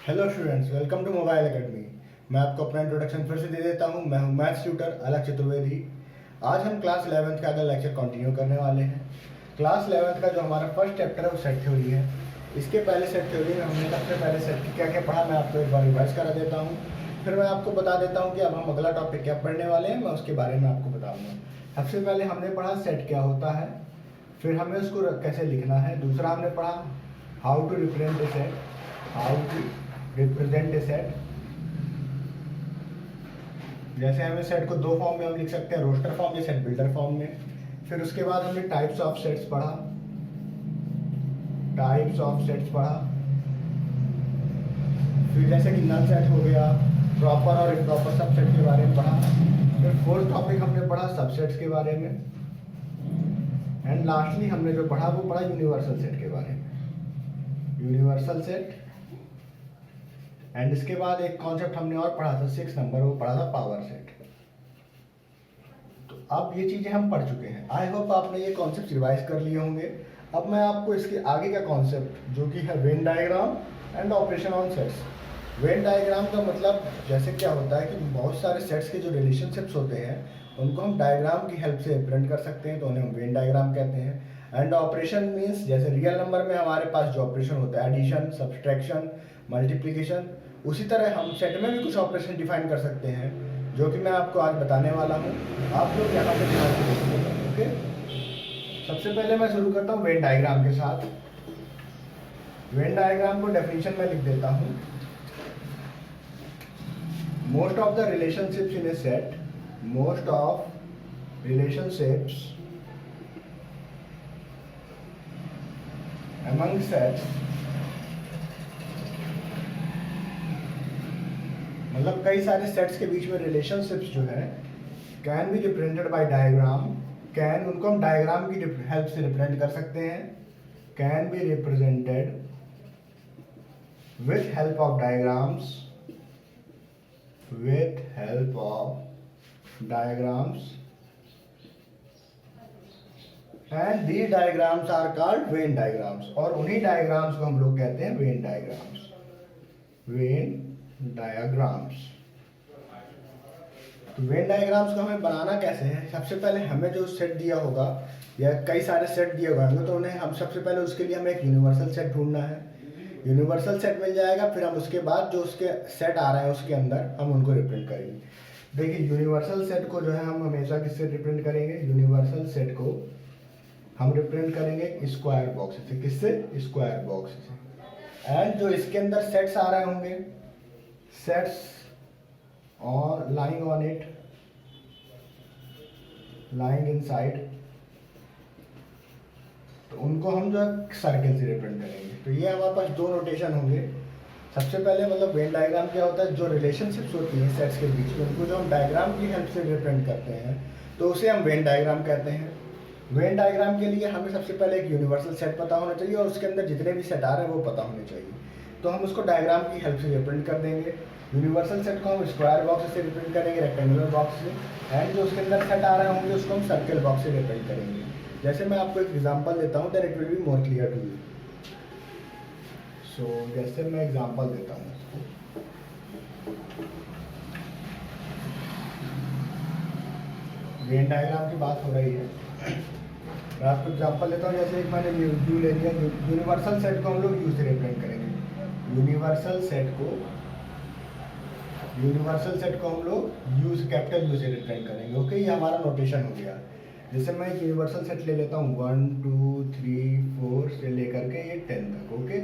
Hello students, welcome to mobile academy. मैं आपको अपना इंट्रोडक्शन फिर से दे देता हूं। मैं हूं मैथ्स ट्यूटर अलग चतुर्वेदी। आज हम क्लास 11th का अगला लेक्चर कंटिन्यू करने वाले हैं। क्लास 11th का जो हमारा फर्स्ट चैप्टर है वो सेट थ्योरी है। इसके पहले सेट थ्योरी में हमने सबसे पहले सेट की क्या क्या पढ़ा, मैं आपको एक बार रिवाइज करा देता हूँ। फिर मैं आपको बता देता हूँ कि अब हम अगला टॉपिक क्या पढ़ने वाले हैं, मैं उसके बारे में आपको बताऊँगा। सबसे पहले हमने पढ़ा सेट क्या होता है, फिर हमें उसको कैसे लिखना है। दूसरा हमने पढ़ा how to represent a set, how to represent a set. जैसे हमें सेट को दो फॉर्म में हम लिख सकते हैं, रोस्टर फॉर्म या सेट बिल्डर फॉर्म में। फिर उसके बाद हमने टाइप्स ऑफ सेट्स पढ़ा, टाइप्स ऑफ सेट्स पढ़ा। फिर जैसे कि नल सेट हो गया, प्रॉपर और इम्प्रॉपर सबसेट के बारे में पढ़ा। फिर फोर्थ टॉपिक हमने पढ़ा सबसेट्स के बारे में। एंड लास्टली हमने जो पढ़ा वो पढ़ा यूनिवर्सल सेट के बारे में, यूनिवर्सल सेट। एंड इसके बाद एक कॉन्सेप्ट हमने और पढ़ा था 6 नंबर, वो पढ़ा था पावर सेट। तो अब ये चीज़ें हम पढ़ चुके हैं। आई होप आपने ये कॉन्सेप्ट रिवाइज कर लिए होंगे। अब मैं आपको इसके आगे का कॉन्सेप्ट जो कि है Venn diagram and operation on sets. Venn diagram का मतलब जैसे क्या होता है कि बहुत सारे सेट्स के जो रिलेशनशिप्स होते हैं उनको हम डायग्राम की हेल्प से रिप्रेजेंट कर सकते हैं, तो उन्हें हम वेन डायग्राम कहते हैं। एंड ऑपरेशन मीन्स जैसे रियल नंबर में हमारे पास जो ऑपरेशन होता है एडिशन, सब्सट्रैक्शन, मल्टीप्लिकेशन, उसी तरह हम सेट में भी कुछ ऑपरेशन डिफाइन कर सकते हैं जो कि मैं आपको आज बताने वाला हूँ। आप लोग यहाँ पे ध्यान से देखिए। ओके, सबसे पहले मैं शुरू करता हूँ वेन डायग्राम के साथ। वेन डायग्राम को डेफिनेशन में लिख देता हूँ। Most of the relationships in A set, most of relationships among sets, मतलब कई सारे सेट्स के बीच में रिलेशनशिप्स जो है can be represented by diagram. Can, उनको हम डायग्राम की हेल्प से रिप्रेजेंट कर सकते हैं। Can be represented with help of diagrams, with help of diagrams. And the diagrams are called Venn diagrams, और उन्हीं डायग्राम्स को हम लोग कहते हैं वेन डायग्राम्स, वेन डायग्राम्स। तो वेन डायग्राम्स को हमें बनाना कैसे है, सबसे पहले हमें जो सेट दिया होगा या कई सारे सेट दिए होंगे तो उन्हें हम सबसे पहले उसके लिए हमें एक यूनिवर्सल सेट ढूंढना है। यूनिवर्सल सेट मिल जाएगा, फिर हम उसके बाद जो उसके सेट आ रहे हैं उसके अंदर हम उनको रिप्रेजेंट करेंगे। देखिए यूनिवर्सल सेट को जो है हम हमेशा किससे रिप्रेजेंट करेंगे, यूनिवर्सल सेट को हम रिप्रेजेंट करेंगे स्क्वायर बॉक्स से। किससे, स्क्वायर बॉक्स से। एंड जो इसके अंदर सेट्स आ रहे होंगे, सेट्स और lying on it, lying inside, तो उनको हम जो है सर्कल से रिप्रेजेंट करेंगे। तो ये हमारे पास दो नोटेशन होंगे। सबसे पहले मतलब वेन डायग्राम क्या होता है, जो रिलेशनशिप्स होती हैं सेट्स के बीच में उनको जो हम डायग्राम की हेल्प से रिप्रेजेंट करते हैं तो उसे हम वेन डायग्राम कहते हैं। वेन डायग्राम के लिए हमें सबसे पहले एक यूनिवर्सल सेट पता होना चाहिए और उसके अंदर जितने भी सेट आ रहे हैं वो पता होने चाहिए। तो हम उसको डायग्राम की हेल्प से रिप्रेजेंट कर देंगे। यूनिवर्सल सेट को हम स्क्वायर बॉक्स से रिप्रेजेंट करेंगे, रेक्टेंगुलर बॉक्स से। एंड जो उसके अंदर सेट आ रहे होंगे उसको हम सर्कल बॉक्स से रिप्रेजेंट करेंगे। जैसे मैं आपको एक एग्जांपल देता हूँ, then it will be more clear to you. So जैसे मैं एग्जांपल देता हूँ, वेन डायग्राम की बात हो रही है, मैं आपको एग्जांपल देता हूँ। जैसे एक मैंने यू ले लिया, यूनिवर्सल सेट को हम लोग यू से रिप्रेजेंट करेंगे। यूनिवर्सल सेट को हम लोग यू से, कैपिटल यू से रिप्रेजेंट करेंगे। ओके, ये हमारा नोटेशन हो गया। जैसे मैं एक यूनिवर्सल सेट ले लेता हूँ 1 2 3 4 से लेकर के ये 10 तक। ओके,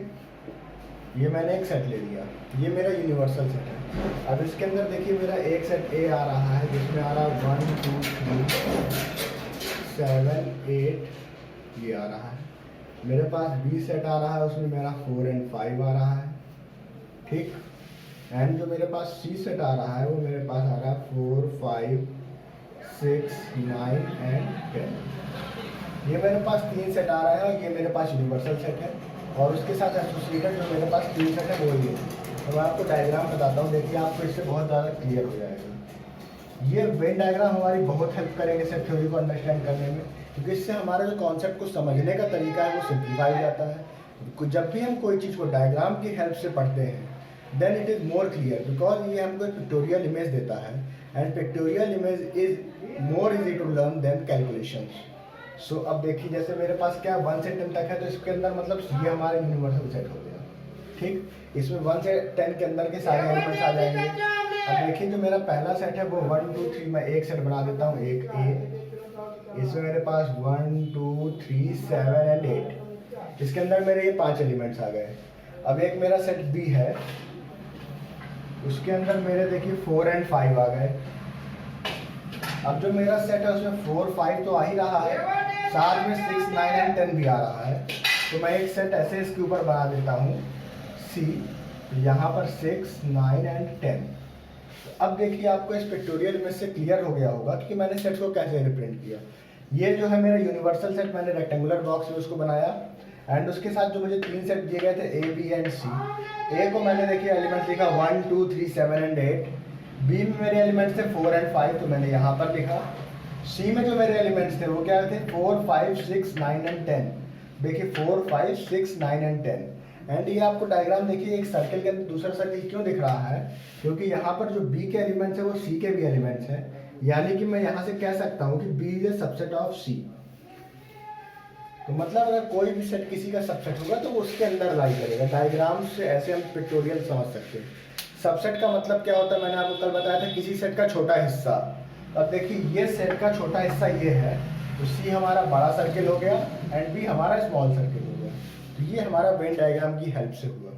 ये मैंने एक सेट ले लिया, ये मेरा यूनिवर्सल सेट है। अब इसके अंदर देखिए मेरा एक सेट ए आ रहा है जिसमें आ रहा है 1 2 3 7 8, ये आ रहा है। मेरे पास बी सेट आ रहा है, उसमें मेरा 4 और 5 आ रहा है। ठीक, एंड जो मेरे पास सी सेट आ रहा है वो मेरे पास आ रहा है 4 5 6 9 एंड 10। ये मेरे पास 3 सेट आ रहा है और ये मेरे पास यूनिवर्सल सेट है, और उसके साथ एसोसिएटेड जो मेरे पास 3 सेट है वो ये। तो मैं आपको डायग्राम बताता हूँ, देखिए आपको इससे बहुत ज़्यादा क्लियर हो जाएगा। ये वेन डायग्राम हमारी बहुत हेल्प करेंगे सेट थ्योरी को अंडरस्टैंड करने में, क्योंकि इससे हमारे जो कॉन्सेप्ट को समझने का तरीका है वो सिंप्लीफाई हो जाता है। जब भी हम कोई चीज़ को डायग्राम की हेल्प से पढ़ते हैं then it is more clear, because ये हमको एक पिक्टोरियल इमेज देता है and pictorial image is more easy to learn than calculations. So अब देखिए जैसे मेरे पास क्या 1 से 10 तक है, तो इसके अंदर मतलब ये हमारा यूनिवर्सल सेट हो गया, ठीक। इसमें 1 से 10 के अंदर के सारे एलिमेंट्स आ जाएंगे। अब देखिए जो मेरा पहला सेट है वो 1 2 3, मैं एक सेट बना देता हूँ, एक ए। इसमें मेरे पास 1 2 3 7 एंड 8, इसके अंदर मेरे ये 5 एलिमेंट्स आ गए। अब एक मेरा सेट बी है, उसके अंदर मेरे देखिए 4 एंड 5 आ गए। अब जो मेरा सेट है उसमें 4 5 तो आ ही रहा है, साथ में 6 9 एंड 10 भी आ रहा है। तो मैं एक सेट ऐसे इसके ऊपर बना देता हूँ सी, यहाँ पर 6 9 एंड 10। अब देखिए आपको इस पिक्टोरियल में से क्लियर हो गया होगा कि मैंने सेट को कैसे रिप्रेजेंट किया। ये जो है मेरा यूनिवर्सल सेट, मैंने रेक्टेंगुलर बॉक्स में उसको बनाया एंड उसके साथ जो मुझे 3 सेट दिए गए थे ए बी एंड सी। ए को मैंने देखिए एलिमेंट्स लिखा 1 2 3 7 एंड 8। बी में मेरे एलिमेंट्स थे 4 एंड 5, तो मैंने यहाँ पर लिखा। सी में जो मेरे एलिमेंट्स थे वो क्या थे 4 5 6 9 एंड 10। देखिए 4 5 6 9 एंड 10। एंड ये आपको डायग्राम देखिए एक सर्कल के अंदर दूसरा सर्कल क्यों दिख रहा है, क्योंकि यहाँ पर जो बी के एलिमेंट्स है वो सी के भी एलिमेंट्स हैं। यानी कि मैं यहाँ से कह सकता हूँ कि B is a subset of C. तो मतलब अगर कोई भी सेट किसी का सबसेट होगा तो वो उसके अंदर लाई करेगा। डायग्राम से ऐसे हम पिक्टोरियल समझ सकते हैं। सबसेट का मतलब क्या होता है, मैंने आपको कल बताया था, किसी सेट का छोटा हिस्सा। अब देखिए ये सेट का छोटा हिस्सा ये है, तो सी हमारा बड़ा सर्किल हो गया एंड बी हमारा स्मॉल सर्किल हो गया। तो ये हमारा वेन डायग्राम की हेल्प से हुआ।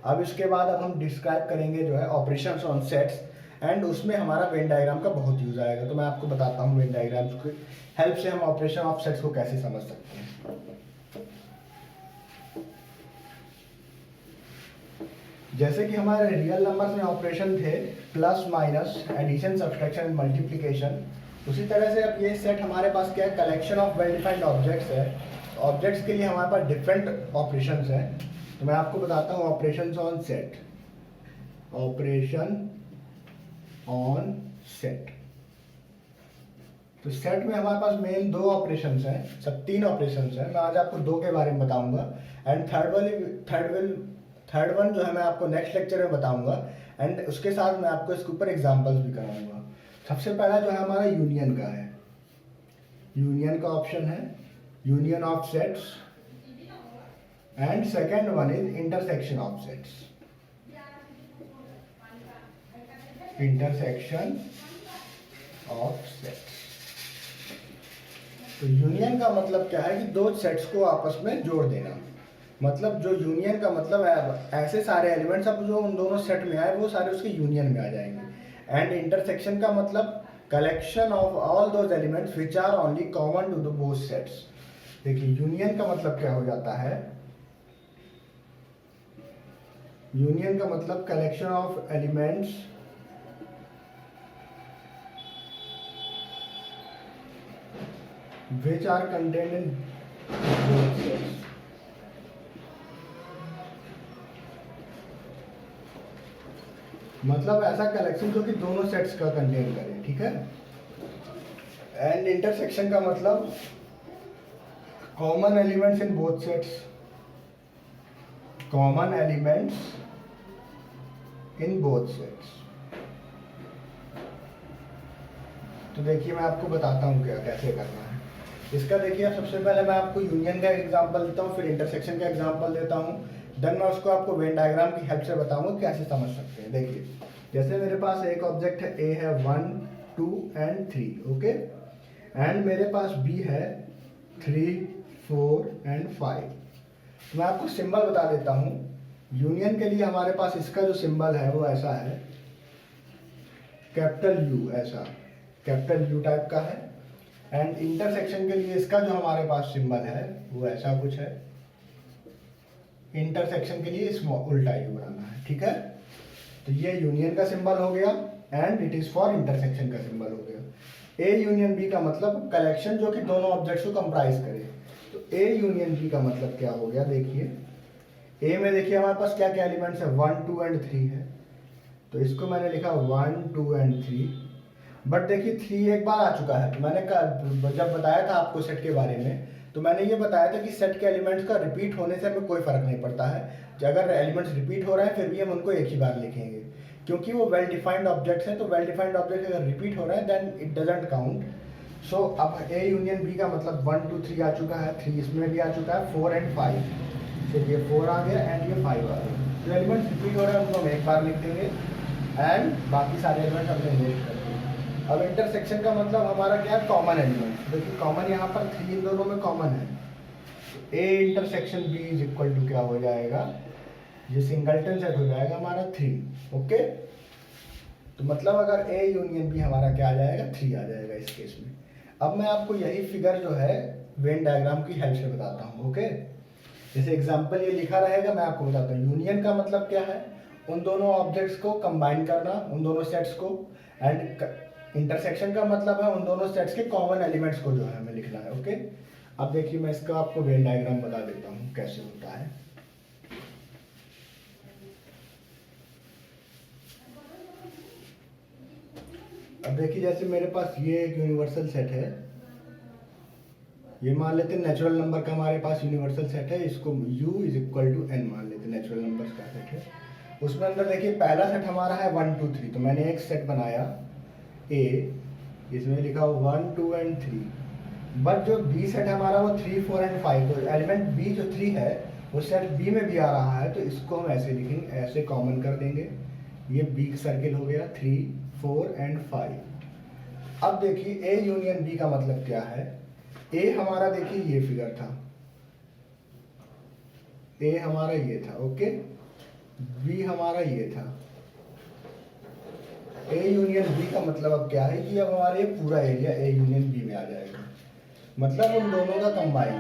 अब इसके बाद अब हम डिस्क्राइब करेंगे जो है ऑपरेशंस ऑन सेट्स, एंड उसमें हमारा वेन डायग्राम का बहुत यूज आएगा। तो मैं आपको बताता हूँ वेन डायग्राम की हेल्प से हम ऑपरेशन ऑफ सेट्स को कैसे समझ सकते हैं। जैसे कि हमारे रियल नंबर्स में ऑपरेशन थे plus minus, addition subtraction and multiplication, उसी तरह से अब ये सेट हमारे पास क्या है, collection of well defined objects है। ऑब्जेक्ट्स के लिए हमारे पास डिफरेंट ऑपरेशंस हैं। तो मैं आपको बताता हूँ operations on set. Operation on set, तो सेट में हमारे पास मेन 2 ऑपरेशंस हैं, सब 3 ऑपरेशंस हैं। मैं आज आपको 2 के बारे में बताऊंगा एंड थर्ड वन जो है मैं आपको नेक्स्ट लेक्चर में बताऊंगा एंड उसके साथ मैं आपको इसके ऊपर एग्जांपल्स भी कराऊंगा। सबसे पहला जो है हमारा यूनियन का है, यूनियन का ऑप्शन है, union of sets. And second one is intersection of sets. Intersection of sets. तो यूनियन का मतलब क्या है कि 2 सेट्स को आपस में जोड़ देना। मतलब जो यूनियन का मतलब है ऐसे सारे एलिमेंट्स अब जो उन दोनों सेट में आए वो सारे उसके यूनियन में आ जाएंगे। एंड इंटरसेक्शन का मतलब collection of all those elements which are only common to the both sets. देखिए यूनियन का मतलब क्या हो जाता है, यूनियन का मतलब collection of elements which are contained in both sets। मतलब ऐसा कलेक्शन जो कि दोनों सेट्स का कंटेन करे, ठीक है। एंड इंटरसेक्शन का मतलब common elements in both sets, common elements in both sets. तो देखिए मैं आपको बताता हूँ क्या कैसे करना है इसका। देखिए सबसे पहले मैं आपको यूनियन का एग्जांपल देता हूँ, फिर इंटरसेक्शन का एग्जांपल देता हूँ, देन मैं उसको आपको वेन डायग्राम की हेल्प से बताऊंगा कैसे समझ सकते हैं। देखिए जैसे मेरे पास एक ऑब्जेक्ट है ए है 1 2 एंड 3, ओके। एंड मेरे पास बी है 3 4 एंड 5। तो मैं आपको सिंबल बता देता हूँ। यूनियन के लिए हमारे पास इसका जो सिंबल है वो ऐसा है, कैपिटल यू, ऐसा कैपिटल यू टाइप का है। एंड इंटरसेक्शन के लिए इसका जो हमारे पास सिंबल है वो ऐसा कुछ है। इंटरसेक्शन के लिए स्मॉल उल्टा यू बनाना है, ठीक है। तो ये यूनियन का सिंबल हो गया and it is for intersection का सिंबल हो गया। ए यूनियन बी का मतलब कलेक्शन जो कि दोनों ऑब्जेक्ट्स को कंप्राइज करे। तो ए यूनियन बी का मतलब क्या हो गया, देखिए ए में देखिए हमारे पास क्या क्या एलिमेंट्स है, 1 2 एंड 3 है। तो इसको मैंने लिखा 1 2 एंड 3। बट देखिए 3 एक बार आ चुका है। तो मैंने जब बताया था आपको सेट के बारे में तो मैंने ये बताया था कि सेट के एलिमेंट्स का रिपीट होने से हमें कोई फर्क नहीं पड़ता है, कि अगर एलिमेंट्स रिपीट हो रहे हैं फिर भी हम उनको एक ही बार लिखेंगे, क्योंकि वो वेल डिफाइंड ऑब्जेक्ट्स हैं। तो वेल डिफाइंड ऑब्जेक्ट अगर रिपीट हो रहे हैं देन इट डजंट काउंट। सो अब A यूनियन B का मतलब 1 2 3 आ चुका है, 3 इसमें भी आ चुका है, 4 एंड 5, तो ये 4 आ गया एंड ये 5 आ गया। जो एलिमेंट्स रिपीट हो रहे हैं उनको हम एक बार लिख देंगे एंड बाकी सारे एलिमेंट्स हमने नोट कर दिए। अब इंटरसेक्शन का मतलब हमारा क्या है, कॉमन एलिमेंट। देखिए कॉमन यहाँ पर 3 इन दोनों में कॉमन है, A intersection B is equal to क्या हो जाएगा, ये सिंगलटन सेट हो जाएगा हमारा 3। ओके, तो मतलब अगर A यूनियन B हमारा क्या आ जाएगा, 3 आ जाएगा इस केस में। अब मैं आपको यही फिगर जो है वेन डायग्राम की हेल्प से बताता हूँ। ओके, जैसे एग्जांपल ये लिखा रहेगा, मैं आपको बताता हूँ। यूनियन का मतलब क्या है, उन दोनों ऑब्जेक्ट्स को कंबाइन करना, उन दोनों सेट्स को। एंड इंटरसेक्शन का मतलब है उन दोनों सेट्स के कॉमन एलिमेंट्स को जो है हमें लिखना है। ओके, अब देखिए मैं इसका आपको वेन डायग्राम बता देता हूँ कैसे होता है। अब देखिए जैसे मेरे पास ये एक यूनिवर्सल सेट है, ये मान लेते हैं नेचुरल नंबर का हमारे पास यूनिवर्सल सेट है, इसको u is equal to n मान लेते हैं, नेचुरल नंबर्स का सेट है। उसमें अंदर देखिए पहला सेट हमारा है 1 2 3, तो मैंने एक सेट बनाया A, इसमें लिखा 1 2 एंड 3। बट जो B सेट हमारा वो 3 4 एंड 5, तो एलिमेंट B जो 3 है वो सेट B में भी आ रहा है, तो इसको हम ऐसे लिखेंगे, ऐसे कॉमन कर देंगे। ये B सर्किल हो गया 3 4 एंड 5। अब देखिए A यूनियन B का मतलब क्या है। A हमारा देखिए ये फिगर था, A हमारा ये था। ओके, B हमारा ये था। A यूनियन B का मतलब अब क्या है कि अब हमारे ये पूरा एरिया A यूनियन B में आ जाएगा, मतलब उन दोनों का कंबाइन।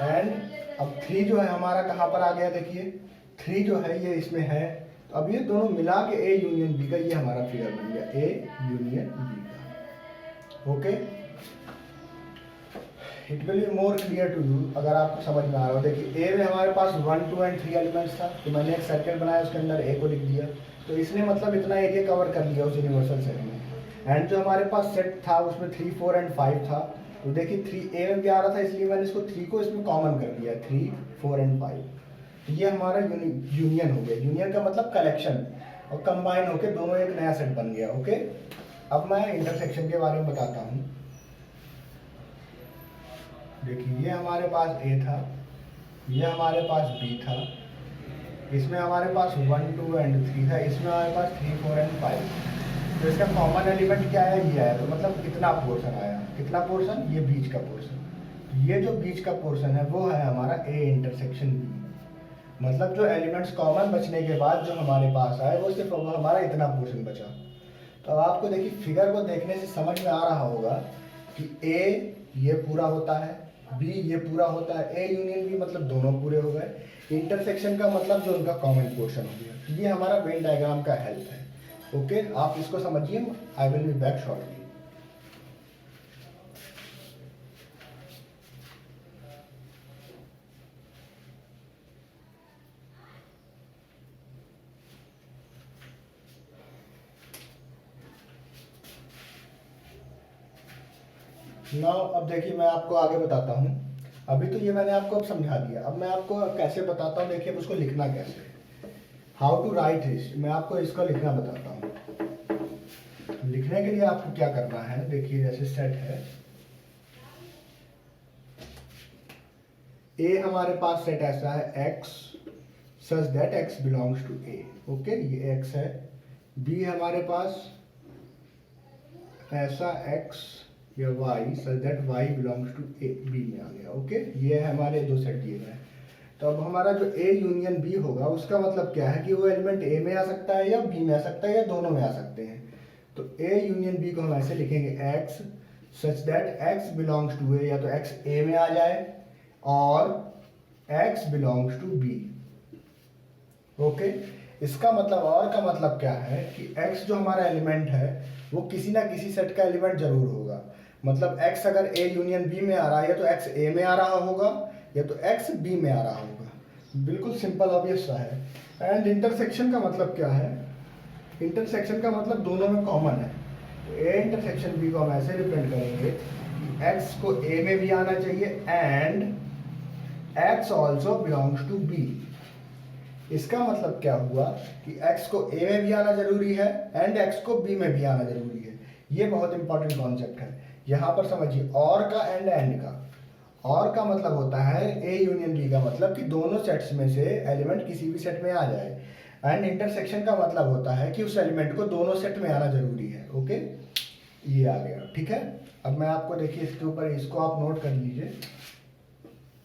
एंड अब 3 जो है हमारा कहाँ पर आ गया, देखिए 3 जो है ये इसमें है, तो अब ये दोनों मिला के A यूनियन B का ये हमारा फिगर बन गया, A यूनियन B का। Okay, it will be more clear to you अगर आपको समझ में आ रहा हो। देखिए A में हमारे पास 1 2 एंड 3 एलिमेंट्स था, तो मैंने एक सर्कल बनाया, उसके अंदर A को लिख दिया, तो इसने मतलब इतना एरिया कवर कर लिया उस यूनिवर्सल सेट में। एंड जो हमारे पास सेट था उसमें 3 4 एंड 5 था, तो देखिए 3 A में भी आ रहा था, इसलिए मैंने इसको 3 को इसमें कॉमन कर दिया, 3 4 एंड 5। ये हमारा यूनियन हो गया। यूनियन का मतलब कलेक्शन, और कंबाइन होके दोनों एक नया सेट बन गया। ओके, अब मैं इंटरसेक्शन के बारे में बताता हूँ। देखिए ये हमारे पास A था, ये हमारे पास B था, इसमें हमारे पास 1 2 एंड 3 था, इसमें हमारे पास 3 4 एंड 5। तो इसका कॉमन एलिमेंट क्या है, ये आया, तो मतलब कितना पोर्शन आया, कितना पोर्शन, ये बीच का पोर्शन। तो ये जो बीच का पोर्शन है वो है हमारा A इंटरसेक्शन B। मतलब जो एलिमेंट्स कॉमन बचने के बाद जो हमारे पास आए वो सिर्फ हमारा इतना पोर्शन बचा। तो अब आपको देखिए फिगर को देखने से समझ में आ रहा होगा कि A ये पूरा होता है, B ये पूरा होता है, A यूनियन B मतलब दोनों पूरे हो गए। इंटरसेक्शन का मतलब जो उनका कॉमन पोर्शन हो गया। ये हमारा वेन डायग्राम का हेल्प है। ओके, आप इसको समझिए, I will be back shortly. Now अब देखिए मैं आपको आगे बताता हूँ। अभी तो ये मैंने आपको अब समझा दिया, अब मैं आपको कैसे बताता हूँ। देखिए उसको लिखना कैसे, हाउ टू राइट दिस, मैं आपको इसको लिखना बताता हूँ। लिखने के लिए आपको क्या करना है, देखिए जैसे सेट है A, हमारे पास सेट ऐसा है x such that x belongs to A। Okay, ये x है। B हमारे पास ऐसा x या y such that y belongs to A, B में आ गया। ओके, ये हमारे दो सेट दिए गए। तो अब हमारा जो A यूनियन B होगा उसका मतलब क्या है कि वो एलिमेंट A में आ सकता है या B में आ सकता है या दोनों में आ सकते हैं। तो A यूनियन B को हम ऐसे लिखेंगे x such that x belongs to A, या तो x A में आ जाए और x belongs to B। Okay, इसका मतलब और का मतलब क्या है कि x जो हमारा एलिमेंट है वो किसी ना किसी सेट का एलिमेंट जरूर होगा। मतलब x अगर A यूनियन B में आ रहा है या तो x A में आ रहा होगा या तो x B में आ रहा होगा। बिल्कुल सिंपल ऑब्वियस सा है। एंड इंटरसेक्शन का मतलब क्या है, इंटरसेक्शन का मतलब दोनों में कॉमन है। तो A इंटरसेक्शन B को हम ऐसे रिप्रेजेंट करेंगे कि x को a में भी आना चाहिए and x also belongs to b। इसका मतलब क्या हुआ कि x को a में भी आना जरूरी है एंड x को b में भी आना जरूरी है। ये बहुत इंपॉर्टेंट कॉन्सेप्ट है। यहाँ पर समझिए, और का एंड का। और का मतलब होता है a यूनियन b का मतलब कि दोनों सेट्स में से एलिमेंट किसी भी सेट में आ जाए। एंड इंटरसेक्शन का मतलब होता है कि उस एलिमेंट को दोनों सेट में आना जरूरी है। ओके, ये आ गया, ठीक है। अब मैं आपको देखिए इसके ऊपर, इसको आप नोट कर लीजिए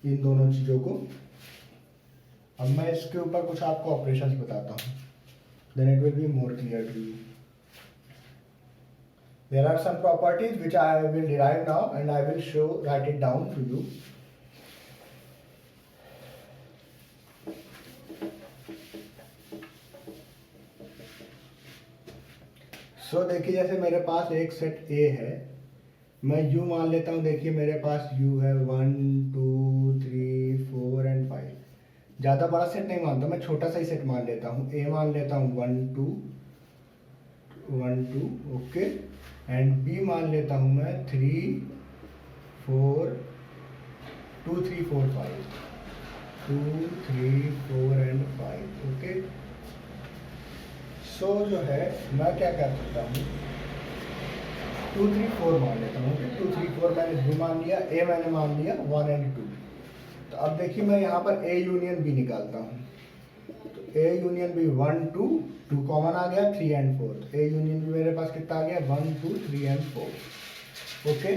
इन दोनों चीज़ों को। अब मैं इसके ऊपर कुछ आपको ऑपरेशंस बताता हूँ, then it will be more clear to you. There are some properties which I will derive now and I will write it down to you. So देखिए, जैसे मेरे पास एक सेट A है, मैं U मान लेता हूँ। देखिए मेरे पास U है 1 2 3 4 एंड 5। ज़्यादा बड़ा सेट नहीं मानता, मैं छोटा सा ही सेट मान लेता हूँ। A मान लेता हूँ 1 2 ओके, एंड B मान लेता हूँ मैं 3 4 2 3 4 5 2 3 4 एंड 5 ओके। सो जो है मैं क्या कर सकता हूँ, 2 3 4 मान लेता हूँ। 2 3 4 मैंने B मान लिया, A मैंने मान लिया 1 एंड 2। तो अब देखिए मैं यहाँ पर A यूनियन B निकालता हूँ। तो A यूनियन B 1 2 कॉमन आ गया, 3 एंड 4। तो A यूनियन B मेरे पास कितना आ गया, 1 2 3 एंड 4 ओके।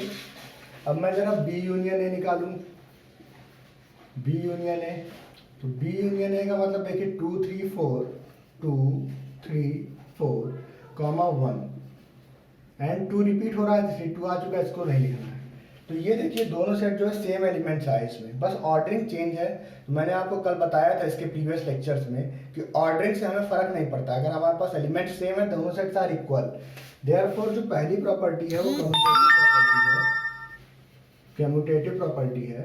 अब मैं जरा B यूनियन A निकालूँ। B यूनियन A, तो B यूनियन A का मतलब देखिए 2 3 4 2 3 4 कॉमा 1 एंड 2 रिपीट हो रहा है, 3 2 आ चुका है, इसको नहीं लिखना है। तो ये देखिए दोनों सेट जो है सेम एलिमेंट्स आए इसमें, बस ऑर्डरिंग चेंज है। तो मैंने आपको कल बताया था इसके प्रीवियस लेक्चर्स में कि ऑर्डरिंग से हमें फर्क नहीं पड़ता, अगर हमारे पास एलिमेंट सेम है दोनों सेट्स आर इक्वल। देयरफॉर जो पहली प्रॉपर्टी है वो कम्यूटेटिव प्रॉपर्टी है।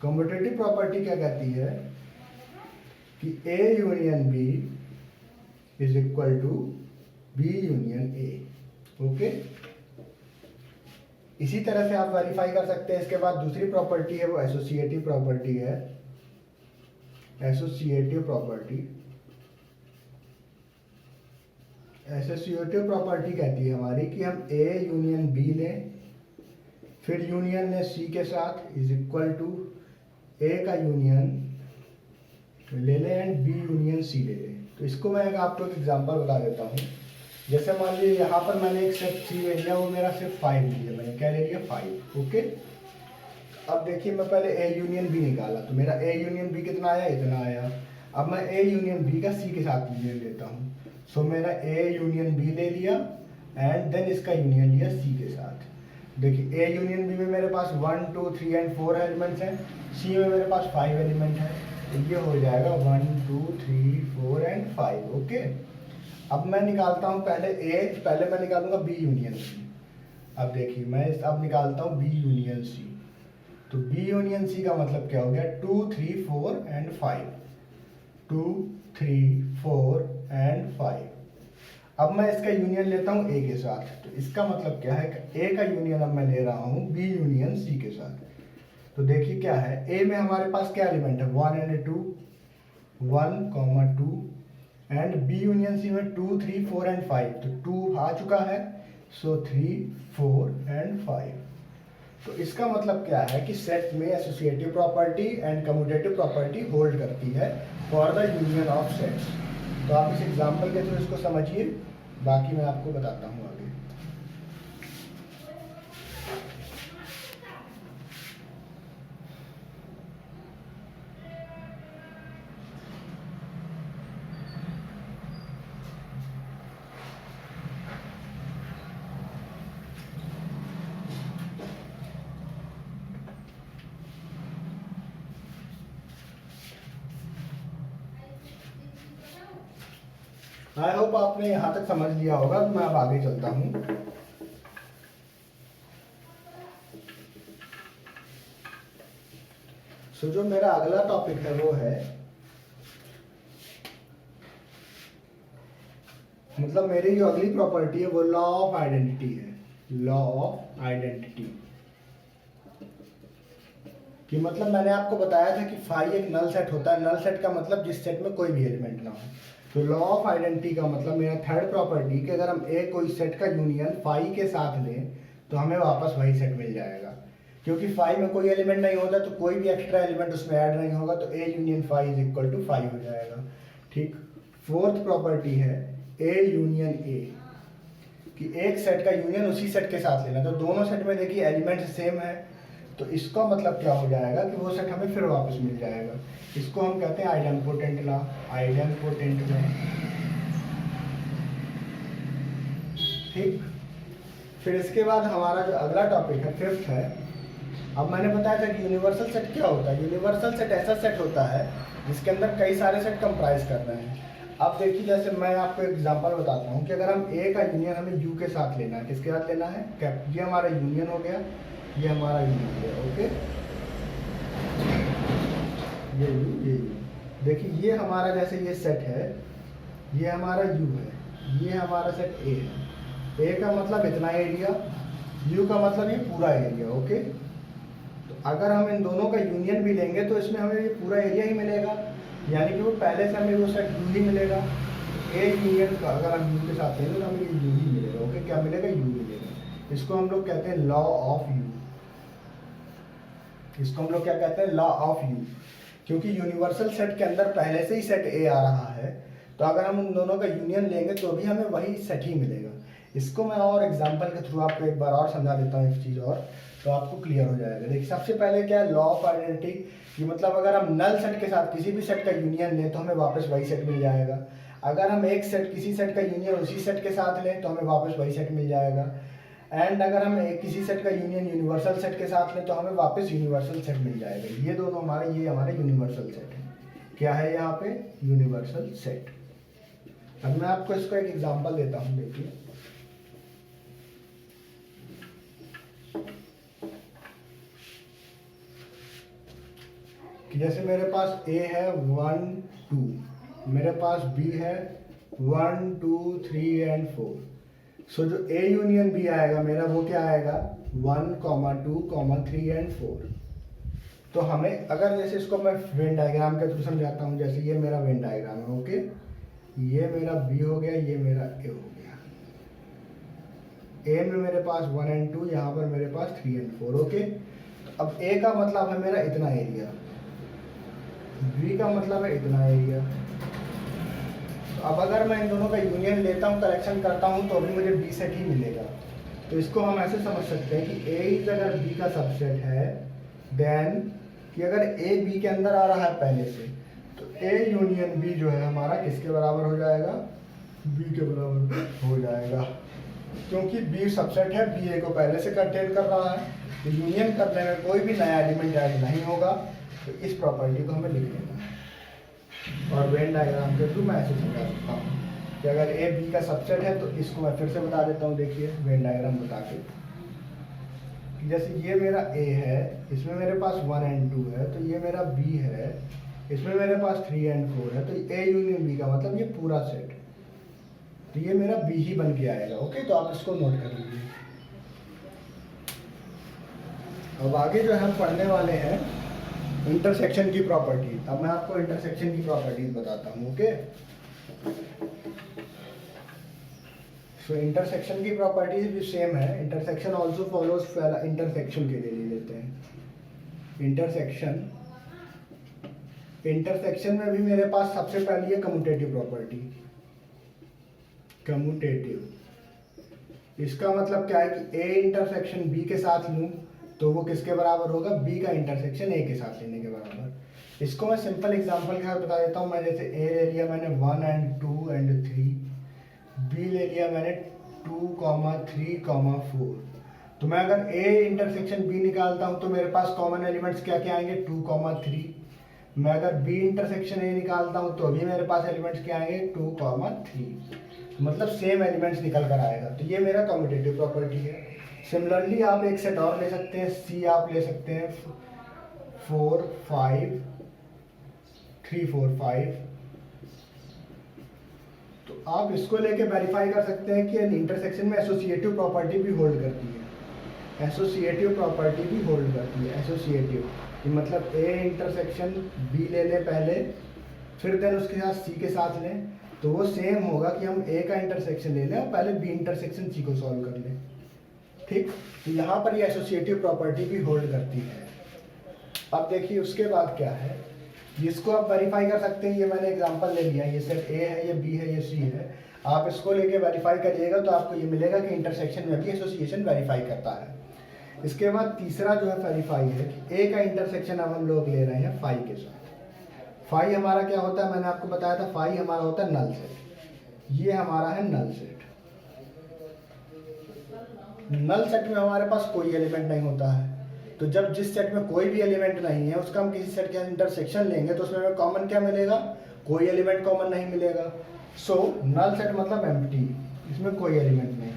कम्यूटेटिव प्रॉपर्टी क्या कहती है कि A union B is equal to B union A okay. इसी तरह से आप वेरीफाई कर सकते हैं। इसके बाद दूसरी प्रॉपर्टी है वो एसोसिएटिव प्रॉपर्टी है। एसोसिएटिव प्रॉपर्टी कहती है हमारी कि हम A यूनियन B लें, फिर यूनियन लें C के साथ इज इक्वल टू A का यूनियन ले लें एंड B यूनियन C ले लें। तो इसको मैं आपको एक एग्जांपल बता देता हूँ। जैसे मान लीजिए यहाँ पर मैंने एक सेट C ले लिया, वो मेरा सिर्फ 5 लिया, मैंने क्या ले लिया 5 ओके। अब देखिए मैं पहले A यूनियन B निकाला, तो मेरा A यूनियन B कितना आया, इतना आया। अब मैं A यूनियन B का C के साथ यूनियन लेता हूँ। सो मैंने A यूनियन B ले लिया एंड देन इसका यूनियन लिया C के साथ। देखिए A यूनियन B में मेरे पास 1 2 3 एंड 4 एलिमेंट्स हैं, C में मेरे पास 5 एलिमेंट है। तो ये हो जाएगा 1 2 3 4 एंड 5 ओके। अब मैं निकालता हूँ पहले मैं निकालूंगा B यूनियन C। अब देखिए मैं अब निकालता हूँ B यूनियन C। तो B यूनियन C का मतलब क्या हो गया, 2 3 4 एंड 5 2 3 4 एंड 5। अब मैं इसका यूनियन लेता हूँ A के साथ। तो इसका मतलब क्या है, A का यूनियन अब मैं ले रहा हूँ B यूनियन C के साथ। तो देखिए क्या है, A में हमारे पास क्या एलिमेंट है 1 and 2 1 2 and B union C में 2 3 4 एंड 5। तो 2 आ चुका है, सो 3 4 एंड 5। तो इसका मतलब क्या है कि सेट में associative property and commutative property hold करती है for the union of sets. तो आप इस एग्जांपल के थ्रू इसको समझिए, बाकी मैं आपको बताता हूँ आगे। आई होप आपने यहाँ तक समझ लिया होगा। तो मैं अब आगे चलता हूँ। सो जो मेरा अगला टॉपिक है वो है, मतलब मेरी जो अगली प्रॉपर्टी है वो लॉ ऑफ आइडेंटिटी है। लॉ ऑफ आइडेंटिटी, कि मतलब मैंने आपको बताया था कि फाई एक नल सेट होता है। नल सेट का मतलब जिस सेट में कोई भी एलिमेंट ना हो। तो लॉ ऑफ आइडेंटिटी का मतलब मेरा थर्ड प्रॉपर्टी कि अगर हम एक कोई सेट का यूनियन फाई के साथ लें तो हमें वापस वही सेट मिल जाएगा, क्योंकि फाई में कोई एलिमेंट नहीं होता तो कोई भी एक्स्ट्रा एलिमेंट उसमें ऐड नहीं होगा, तो A union phi is equal to phi हो जाएगा। ठीक। फोर्थ प्रॉपर्टी है ए यूनियन ए, कि एक सेट का यूनियन उसी सेट के साथ लेना। तो दोनों सेट में देखिए एलिमेंट सेम है, तो इसका मतलब क्या हो जाएगा कि वो सेट हमें फिर वापस मिल जाएगा। इसको हम कहते हैं आइडेंपोटेंट लॉ। आइडेंपोटेंट लॉ। ठीक। फिर इसके बाद हमारा जो अगला टॉपिक है फिफ्थ है। अब मैंने बताया था कि यूनिवर्सल सेट क्या होता है। यूनिवर्सल सेट ऐसा सेट होता है जिसके अंदर कई सारे सेट कंप्राइज कर रहे हैं। अब देखिए, जैसे मैं आपको एग्जांपल बताता हूँ कि अगर हम ए का यूनियन हमें यू के साथ लेना है, किसके साथ लेना है, कैप। ये हमारा यूनियन हो गया, ये हमारा यू हो गया। ओके, ये यू। देखिए ये हमारा जैसे ये सेट है, ये हमारा यू है, ये हमारा सेट ए है। ए का मतलब इतना एरिया, यू का मतलब ये पूरा एरिया। ओके, तो अगर हम इन दोनों का यूनियन भी लेंगे तो इसमें हमें ये पूरा एरिया ही मिलेगा, यानी कि वो पहले से हमें वो सेट यू ही मिलेगा। ए यूनियन का अगर हम यू के साथ लेंगे तो हमें ये यू ही मिलेगा। ओके, क्या मिलेगा, यू मिलेगा। इसको हम लोग कहते हैं लॉ ऑफ यू। इसको हम लोग क्या कहते हैं, लॉ ऑफ यू, क्योंकि यूनिवर्सल सेट के अंदर पहले से ही सेट ए आ रहा है, तो अगर हम उन दोनों का यूनियन लेंगे तो भी हमें वही सेट ही मिलेगा। इसको मैं और एग्जांपल के थ्रू आपको एक बार और समझा देता हूँ एक चीज़ और, तो आपको क्लियर हो जाएगा। देखिए सबसे पहले क्या है, लॉ ऑफ आइडेंटिटी, कि मतलब अगर हम नल सेट के साथ किसी भी सेट का यूनियन लें तो हमें वापस वही सेट मिल जाएगा। अगर हम एक सेट किसी सेट का यूनियन उसी सेट के साथ लें तो हमें वापस वही सेट मिल जाएगा। एंड अगर हम किसी सेट का यूनियन यूनिवर्सल सेट के साथ लें तो हमें वापस यूनिवर्सल सेट मिल जाएगा। ये दोनों हमारे, ये हमारे यूनिवर्सल सेट है। क्या है यहाँ पे, यूनिवर्सल सेट। अब मैं आपको इसको एक एग्जांपल देता हूँ। देखिए कि जैसे मेरे पास A है 1 2, मेरे पास B है 1 2 3 एंड 4। सो जो A यूनियन B आएगा मेरा, वो क्या आएगा, 1 2 3 एंड 4। तो हमें अगर जैसे इसको मैं वेन डायग्राम के थ्रू समझाता हूँ, जैसे ये मेरा वेन डायग्राम है। ओके, ये मेरा B हो गया, ये मेरा A हो गया। A में मेरे पास 1 एंड 2, यहाँ पर मेरे पास 3 एंड 4। ओके, तो अब A का मतलब है मेरा इतना एरिया, B का मतलब है इतना एरिया। तो अब अगर मैं इन दोनों का यूनियन लेता हूँ, कलेक्शन करता हूँ, तो अभी मुझे B सेट ही मिलेगा। तो इसको हम ऐसे समझ सकते हैं कि A इज अगर B का सबसेट है, देन कि अगर A B के अंदर आ रहा है पहले से, तो A यूनियन B जो है हमारा किसके बराबर हो जाएगा, B के बराबर हो जाएगा, क्योंकि B सबसेट है, B A को पहले से कंटेन कर रहा है। तो यूनियन करने में कोई भी नया एलिमेंट ऐड नहीं होगा। तो इस प्रॉपर्टी को हमें लिख लेना है, और वेन डायग्राम के थ्रू मैं ऐसे समझा सकता हूँ कि अगर ए बी का सबसेट है, तो इसको मैं फिर से बता देता हूँ। देखिए वेन डायग्राम बता के, जैसे ये मेरा ए है, इसमें मेरे पास 1 एंड 2 है, तो ये मेरा बी है, इसमें मेरे पास 3 एंड 4 है। तो ए यूनियन बी का मतलब ये पूरा सेट, तो ये मेरा बी ही बन के आएगा। ओके, तो आप इसको नोट कर लीजिए। अब आगे जो हम पढ़ने वाले हैं इंटरसेक्शन की प्रॉपर्टी। अब मैं आपको इंटरसेक्शन की प्रॉपर्टीज बताता हूँ। ओके, सो इंटरसेक्शन की प्रॉपर्टीज भी सेम है। इंटरसेक्शन आल्सो फॉलोज, पहला इंटरसेक्शन के लिए ले लेते हैं। इंटरसेक्शन में भी मेरे पास सबसे पहली है कम्यूटेटिव प्रॉपर्टी। कम्यूटेटिव, इसका मतलब क्या है कि ए इंटरसेक्शन बी के साथ लूँ तो वो किसके बराबर होगा, बी का इंटरसेक्शन ए के साथ लेने के बराबर। इसको मैं सिंपल एग्जांपल के साथ बता देता हूँ। मैं जैसे ए ले लिया मैंने 1 एंड 2 एंड 3, बी ले लिया मैंने 2 3 4। तो मैं अगर ए इंटरसेक्शन बी निकालता हूँ तो मेरे पास कॉमन एलिमेंट्स क्या क्या आएंगे, 2 3। मैं अगर बी इंटरसेक्शन ए निकालता हूँ तो भी मेरे पास एलिमेंट्स क्या आएंगे, 2 3। मतलब सेम एलिमेंट्स निकल कर आएगा। तो ये मेरा कम्यूटेटिव प्रॉपर्टी है। सिमिलरली आप एक सेट और ले सकते हैं, सी आप ले सकते हैं 4 5 3 4 5। तो आप इसको लेके वेरीफाई कर सकते हैं कि इंटरसेक्शन में एसोसिएटिव प्रॉपर्टी भी होल्ड करती है। एसोसिएटिव प्रॉपर्टी भी होल्ड करती है। एसोसिएटिव कि मतलब ए इंटरसेक्शन बी ले लें पहले, फिर देन उसके साथ सी के साथ लें, तो वो सेम होगा कि हम ए का इंटरसेक्शन ले लें और पहले बी इंटरसेक्शन सी को सॉल्व कर लें। ठीक, तो यहाँ पर ये एसोसिएटिव प्रॉपर्टी भी होल्ड करती है। अब देखिए उसके बाद क्या है, जिसको आप वेरीफाई कर सकते हैं। ये मैंने एग्जांपल ले लिया, ये सेट ए है, ये बी है, ये सी है। आप इसको लेके वेरीफाई करिएगा तो आपको ये मिलेगा कि इंटरसेक्शन में भी एसोसिएशन वेरीफाई करता है। इसके बाद तीसरा जो है वेरीफाई है कि ए का इंटरसेक्शन अब हम लोग ले रहे हैं फाई के साथ। फाई हमारा क्या होता है, मैंने आपको बताया था, फाई हमारा होता है नल सेट। ये हमारा है नल सेट। नल सेट में हमारे पास कोई एलिमेंट नहीं होता है, तो जब जिस सेट में कोई भी एलिमेंट नहीं है उसका हम किसी सेट के इंटरसेक्शन लेंगे तो उसमें हमें कॉमन क्या मिलेगा, कोई एलिमेंट कॉमन नहीं मिलेगा। सो नल सेट मतलब एम्प्टी, इसमें कोई एलिमेंट नहीं।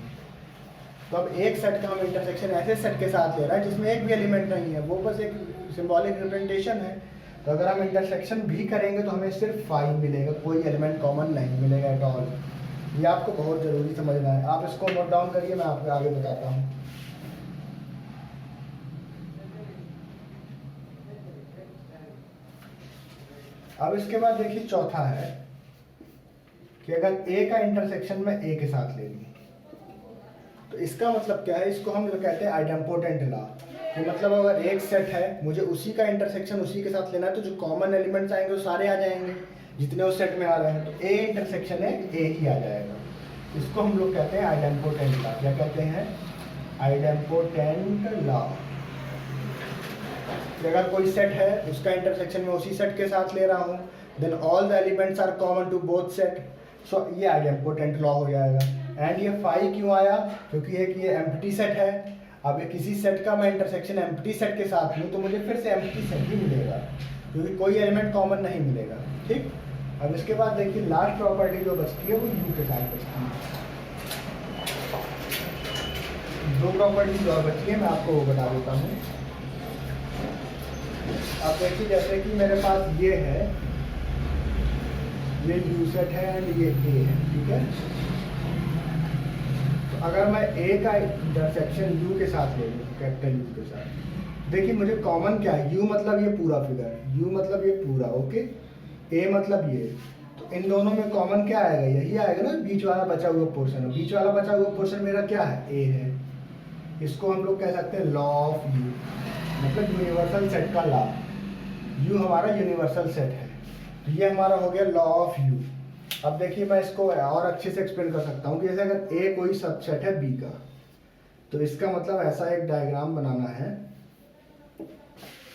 तो अब एक सेट का हम इंटरसेक्शन ऐसे सेट के साथ ले रहे हैं जिसमें एक भी एलिमेंट नहीं है, वो बस एक सिंबॉलिक रिप्रेजेंटेशन है। तो अगर हम इंटरसेक्शन भी करेंगे तो हमें सिर्फ फाइव मिलेगा, कोई एलिमेंट कॉमन नहीं मिलेगा एट ऑल। ये आपको बहुत ज़रूरी समझना है। आप इसको नोट डाउन करिए, मैं आपको आगे बताता हूँ। अब इसके बाद देखिए चौथा है कि अगर ए का इंटरसेक्शन में ए के साथ ले लूँ तो इसका मतलब क्या है, इसको हम जो कहते हैं आइडेम्पोटेंट लॉ। कि मतलब अगर एक सेट है, मुझे उसी का इंटरसेक्शन उसी के साथ लेना है, तो जो कॉमन एलिमेंट्स आएंगे वो सारे आ जाएंगे जितने उस सेट में आ रहे हैं। तो ए इंटरसेक्शन है, ए ही आ जाएगा। इसको हम लोग कहते हैं आइडेम्पोटेंट लॉ। क्या कहते हैं, आइडेम्पोटेंट लॉ। अगर कोई सेट है उसका इंटरसेक्शन में उसी सेट के साथ ले रहा हूँ, then all the elements are common to both set, so ये आइडेम्पोटेंट लॉ हो जाएगा। एंड ये फाई क्यों आया, क्योंकि एक ये एम्प्टी सेट है। अब ये किसी सेट का मैं इंटरसेक्शन एम्प्टी सेट के साथ लूँ तो मुझे फिर से एम्प्टी सेट ही मिलेगा, क्योंकि कोई एलिमेंट कॉमन नहीं मिलेगा। ठीक, अब इसके बाद देखिए लास्ट प्रॉपर्टी जो बचती है वो यू के साथ बचती है। दो प्रॉपर्टीज और बची है, मैं आपको वो बता देता हूँ। अब देखिए जैसे कि मेरे पास ये है, ये यू सेट है एंड ये ए है, ठीक है। तो अगर मैं ए का इंटरसेक्शन यू के साथ ले लूँ, कैपिटल यू के साथ, देखिए मुझे कॉमन क्या है, यू मतलब ये पूरा फिगर, यू मतलब ये पूरा, ओके, ए मतलब ये। तो इन दोनों में कॉमन क्या आएगा, यही आएगा ना, बीच वाला बचा हुआ पोर्शन। बीच वाला बचा हुआ पोर्शन मेरा क्या है, ए है। इसको हम लोग कह सकते हैं लॉ ऑफ यू, मतलब यूनिवर्सल सेट का लॉ। यू हमारा यूनिवर्सल सेट है, तो ये हमारा हो गया लॉ ऑफ यू। अब देखिए मैं इसको और अच्छे से एक्सप्लेन कर सकता हूँ कि जैसे अगर ए कोई सबसेट है बी का, तो इसका मतलब ऐसा एक डायग्राम बनाना है।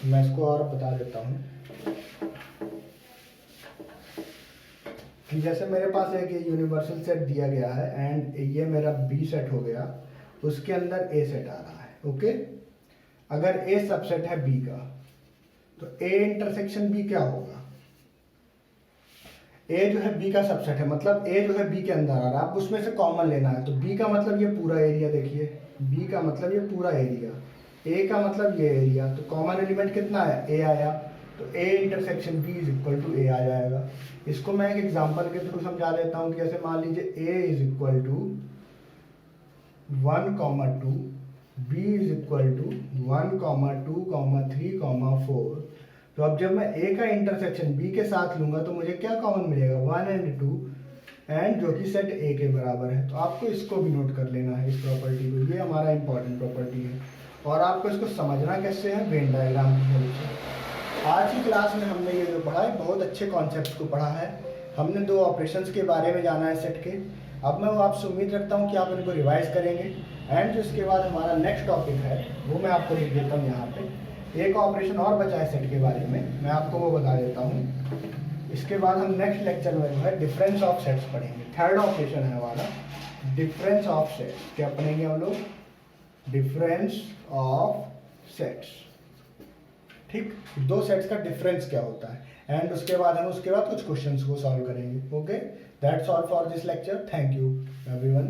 मैं इसको और बता देता हूँ कि जैसे मेरे पास एक ये यूनिवर्सल सेट दिया गया है एंड ये मेरा बी सेट हो गया, उसके अंदर ए सेट आ रहा है, ओके। अगर ए सबसेट है बी का तो ए इंटरसेक्शन बी क्या होगा, ए जो है बी का सबसेट है, मतलब ए जो है बी के अंदर आ रहा है, आप उसमें से कॉमन लेना है। तो बी का मतलब ये पूरा एरिया, देखिए बी का मतलब ये पूरा एरिया, ए का मतलब ये एरिया, तो कॉमन एलिमेंट कितना है, ए आया, तो A intersection B is equal to A आ जाएगा। इसको मैं एक एग्जांपल के थ्रू समझा देता हूँ कि जैसे मान लीजिए A is equal to 1,2, B is equal to 1,2, 3, 4। तो अब जब मैं ए का इंटरसेक्शन बी के साथ लूंगा तो मुझे क्या कॉमन मिलेगा, 1 और 2, एंड जो कि सेट ए के बराबर है। तो आपको इसको भी नोट कर लेना है, इस प्रॉपर्टी को, ये हमारा इंपॉर्टेंट प्रॉपर्टी है। और आपको इसको समझना कैसे है, वेन डायग्राम की हेल्प से। आज की क्लास में हमने ये जो पढ़ा है बहुत अच्छे कॉन्सेप्ट को पढ़ा है। हमने 2 ऑपरेशंस के बारे में जाना है सेट के। अब मैं वो आपसे उम्मीद रखता हूँ कि आप इनको रिवाइज करेंगे। एंड जो इसके बाद हमारा नेक्स्ट टॉपिक है वो मैं आपको लिख देता हूँ यहाँ पे। एक ऑपरेशन और बचा है सेट के बारे में, मैं आपको वो बता देता हूँ। इसके बाद हम नेक्स्ट लेक्चर में जो है डिफरेंस ऑफ सेट्स पढ़ेंगे। थर्ड ऑपरेशन है हमारा डिफरेंस ऑफ सेट्स। क्या पढ़ेंगे हम लोग, डिफरेंस ऑफ सेट्स। ठीक, 2 सेट्स का डिफरेंस क्या होता है, एंड उसके बाद हम उसके बाद कुछ क्वेश्चंस को सॉल्व करेंगे। Okay, that's all for this lecture. Thank you everyone.